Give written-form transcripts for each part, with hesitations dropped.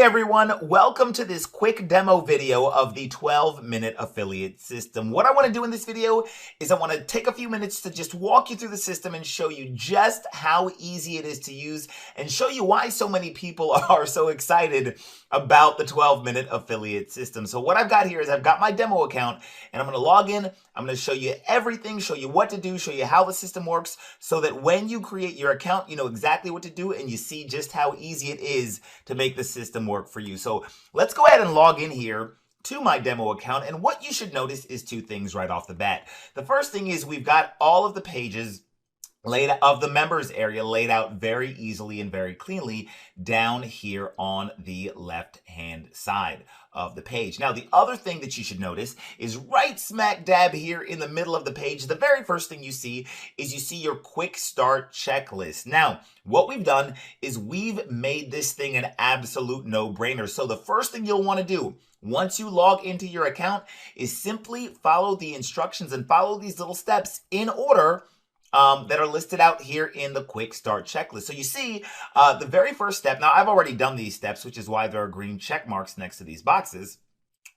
everyone, welcome to this quick demo video of the 12-minute affiliate system. What I want to do in this video is I want to take a few minutes to just walk you through the system and show you just how easy it is to use and show you why so many people are so excited about the 12-minute affiliate system. So what I've got here is I've got my demo account and I'm going to log in. I'm going to show you everything, show you what to do, show you how the system works so that when you create your account, you know exactly what to do and you see just how easy it is to make the system work for you. So let's go ahead and log in here to my demo account. And what you should notice is two things right off the bat. The first thing is we've got all of the pages laid out of the members area laid out very easily and very cleanly down here on the left hand side of the page. Now, the other thing that you should notice is right smack dab here in the middle of the page, the very first thing you see is you see your quick start checklist. Now, what we've done is we've made this thing an absolute no-brainer. So the first thing you'll want to do once you log into your account is simply follow the instructions and follow these little steps in order that are listed out here in the quick start checklist. So you see the very first step. Now I've already done these steps, which is why there are green check marks next to these boxes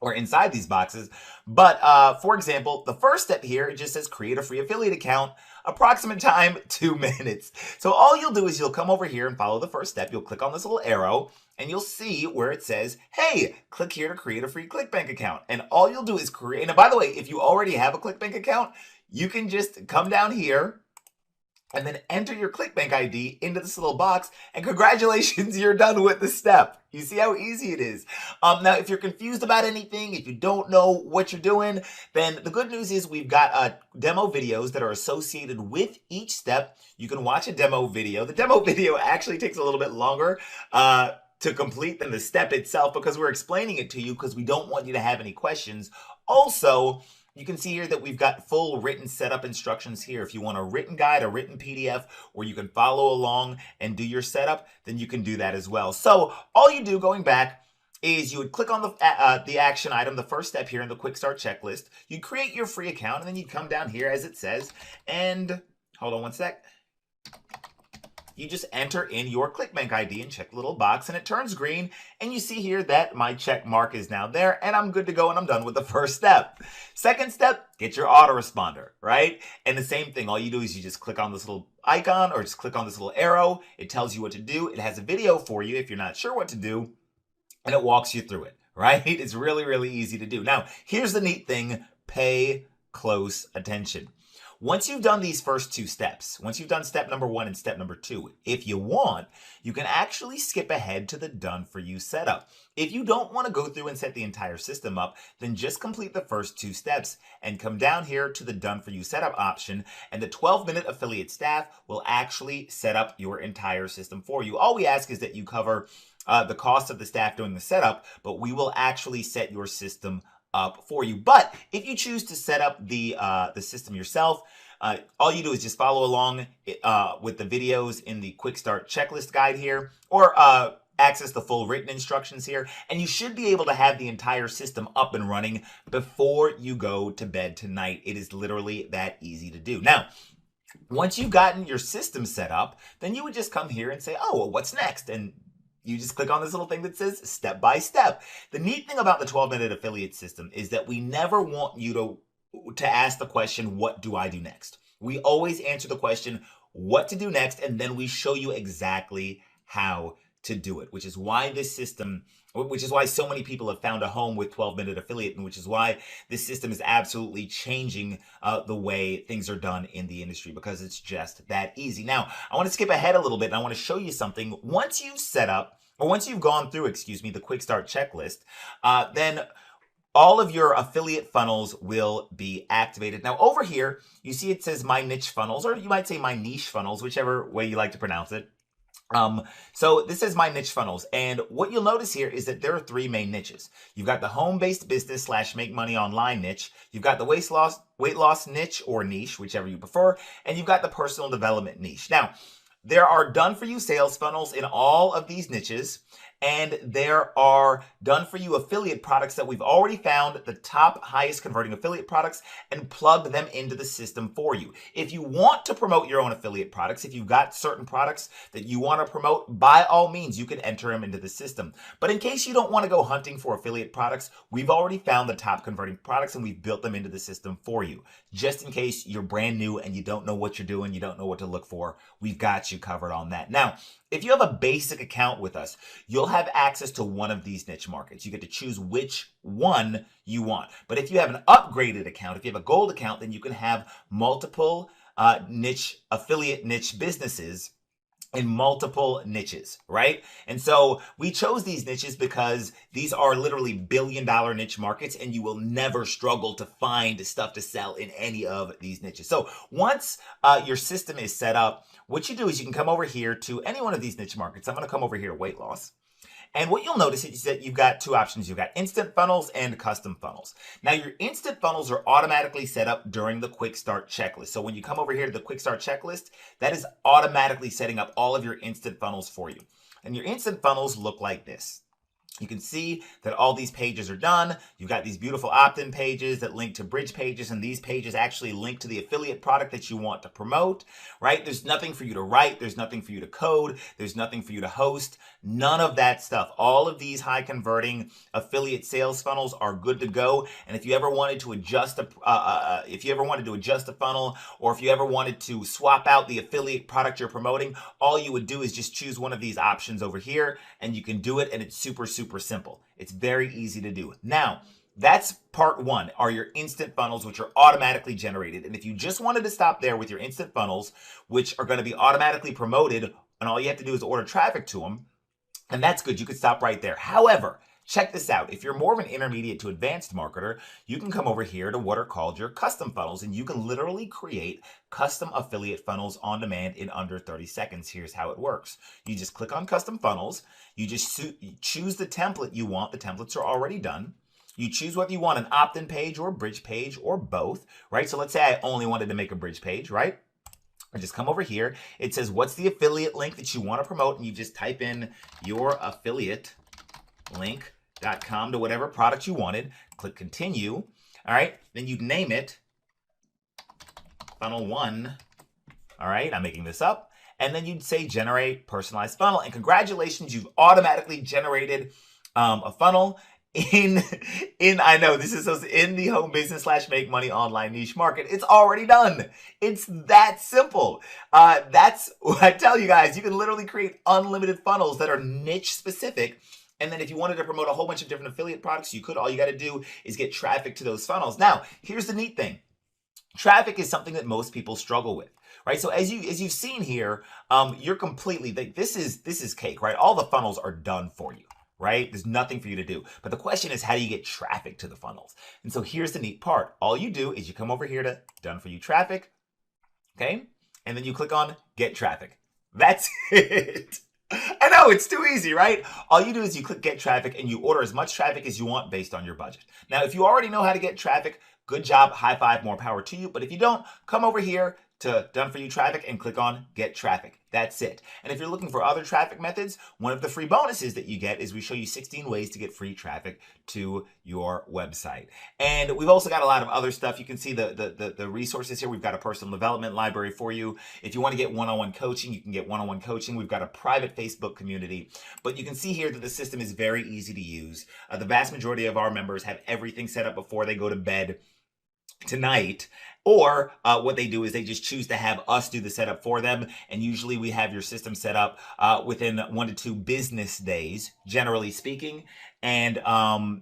or inside these boxes. But for example, the first step here, it just says create a free affiliate account, approximate time 2 minutes. So all you'll do is you'll come over here and follow the first step. You'll click on this little arrow and you'll see where it says, hey, click here to create a free ClickBank account. And all you'll do is create, and by the way, if you already have a ClickBank account, you can just come down here and then enter your ClickBank ID into this little box, and congratulations, you're done with the step. You see how easy it is. Now, if you're confused about anything, if you don't know what you're doing, then the good news is we've got demo videos that are associated with each step. You can watch a demo video. The demo video actually takes a little bit longer to complete than the step itself because we're explaining it to you because we don't want you to have any questions. Also, you can see here that we've got full written setup instructions here. If you want a written guide, a written PDF, where you can follow along and do your setup, then you can do that as well. So all you do going back is you would click on the action item, the first step here in the quick start checklist. You create your free account and then you come down here as it says, and hold on one sec. You just enter in your ClickBank ID and check the little box and it turns green. And you see here that my check mark is now there and I'm good to go and I'm done with the first step. Second step, get your autoresponder, right? And the same thing, all you do is you just click on this little icon or just click on this little arrow. It tells you what to do. It has a video for you if you're not sure what to do and it walks you through it, right? It's really, really easy to do. Now, here's the neat thing, pay close attention. Once you've done these first two steps, once you've done step number 1 and step number 2, if you want, you can actually skip ahead to the done for you setup. If you don't want to go through and set the entire system up, then just complete the first 2 steps and come down here to the done for you setup option and the 12-minute affiliate staff will actually set up your entire system for you. All we ask is that you cover the cost of the staff doing the setup, but we will actually set your system up for you. But if you choose to set up the system yourself, all you do is just follow along with the videos in the quick start checklist guide here, or access the full written instructions here, and you should be able to have the entire system up and running before you go to bed tonight. It is literally that easy to do. Now, once you've gotten your system set up, then you would just come here and say, oh, well, what's next? And you just click on this little thing that says step by step. The neat thing about the 12-minute affiliate system is that we never want you to ask the question, what do I do next? We always answer the question, what to do next, and then we show you exactly how to do it, which is why this system, which is why so many people have found a home with 12-minute affiliate, and which is why this system is absolutely changing the way things are done in the industry, because it's just that easy. Now, I want to skip ahead a little bit and I want to show you something. Once you've set up, or once you've gone through, the quick start checklist, then all of your affiliate funnels will be activated. Now over here, you see it says my niche funnels, or you might say my niche funnels, whichever way you like to pronounce it. So this is my niche funnels. And what you'll notice here is that there are 3 main niches. You've got the home-based business / make money online niche. You've got the weight loss niche or niche, whichever you prefer. And you've got the personal development niche. Now, there are done-for-you sales funnels in all of these niches, and there are done for you affiliate products that we've already found the top highest converting affiliate products and plugged them into the system for you. If you want to promote your own affiliate products, if you've got certain products that you want to promote, by all means, you can enter them into the system. But in case you don't want to go hunting for affiliate products, we've already found the top converting products and we've built them into the system for you. Just in case you're brand new and you don't know what you're doing, you don't know what to look for, we've got you covered on that. Now, if you have a basic account with us, you'll have access to one of these niche markets. You get to choose which one you want. But if you have an upgraded account, if you have a gold account, then you can have multiple affiliate niche businesses in multiple niches, right? And so we chose these niches because these are literally billion-dollar niche markets and you will never struggle to find stuff to sell in any of these niches. So once your system is set up, what you do is you can come over here to any one of these niche markets. I'm going to come over here to weight loss. And what you'll notice is that you've got two options. You've got instant funnels and custom funnels. Now, your instant funnels are automatically set up during the quick start checklist. So when you come over here to the quick start checklist, that is automatically setting up all of your instant funnels for you. And your instant funnels look like this. You can see that all these pages are done. You've got these beautiful opt-in pages that link to bridge pages, and these pages actually link to the affiliate product that you want to promote, right? There's nothing for you to write. There's nothing for you to code. There's nothing for you to host. None of that stuff. All of these high converting affiliate sales funnels are good to go. And if you ever wanted to adjust a funnel, or if you ever wanted to swap out the affiliate product you're promoting, all you would do is just choose one of these options over here, and you can do it, and it's super simple. It's very easy to do. Now, that's part one, are your instant funnels, which are automatically generated. And if you just wanted to stop there with your instant funnels, which are going to be automatically promoted, and all you have to do is order traffic to them, and that's good. You could stop right there. However, check this out. If you're more of an intermediate to advanced marketer, you can come over here to what are called your custom funnels, and you can literally create custom affiliate funnels on demand in under 30 seconds. Here's how it works. You just click on custom funnels. You just choose the template you want. The templates are already done. You choose whether you want an opt-in page or a bridge page or both, right? So let's say I only wanted to make a bridge page, right? I just come over here. It says, what's the affiliate link that you want to promote? And you just type in your affiliate link.com to whatever product you wanted. Click continue. All right. Then you name it funnel 1. All right. I'm making this up. And then you'd say generate personalized funnel. And congratulations, you've automatically generated a funnel in the home business / make money online niche market. It's already done. It's that simple. That's what I tell you guys. You can literally create unlimited funnels that are niche specific. And then if you wanted to promote a whole bunch of different affiliate products, you could. All you got to do is get traffic to those funnels. Now, here's the neat thing. Traffic is something that most people struggle with, right? So as you've seen here, you're completely, this is cake, right? All the funnels are done for you, right? There's nothing for you to do. But the question is, how do you get traffic to the funnels? And so here's the neat part. All you do is you come over here to done for you traffic, okay? And then you click on get traffic. That's it. I know, it's too easy, right? All you do is you click get traffic and you order as much traffic as you want based on your budget. Now, if you already know how to get traffic, good job, high five, more power to you. But if you don't, come over here to done for you traffic and click on get traffic. That's it. And if you're looking for other traffic methods, one of the free bonuses that you get is we show you 16 ways to get free traffic to your website. And we've also got a lot of other stuff. You can see the resources here. We've got a personal development library for you. If you want to get one-on-one coaching, you can get one-on-one coaching. We've got a private Facebook community. But you can see here that the system is very easy to use. The vast majority of our members have everything set up before they go to bed tonight, or what they do is they just choose to have us do the setup for them. And usually we have your system set up within 1 to 2 business days, generally speaking. And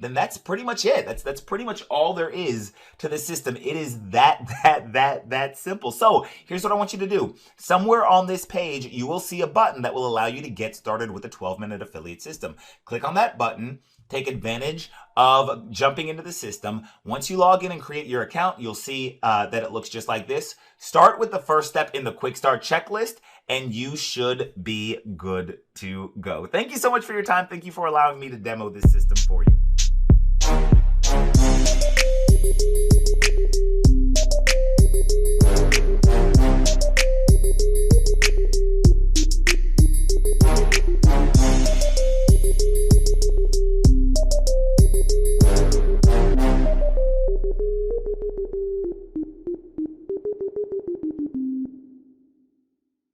then that's pretty much it. That's pretty much all there is to the system. It is that simple. So here's what I want you to do. Somewhere on this page, you will see a button that will allow you to get started with a 12-minute affiliate system. Click on that button. Take advantage of jumping into the system. Once you log in and create your account, you'll see that it looks just like this. Start with the first step in the quick start checklist, and you should be good to go. Thank you so much for your time. Thank you for allowing me to demo this system for you.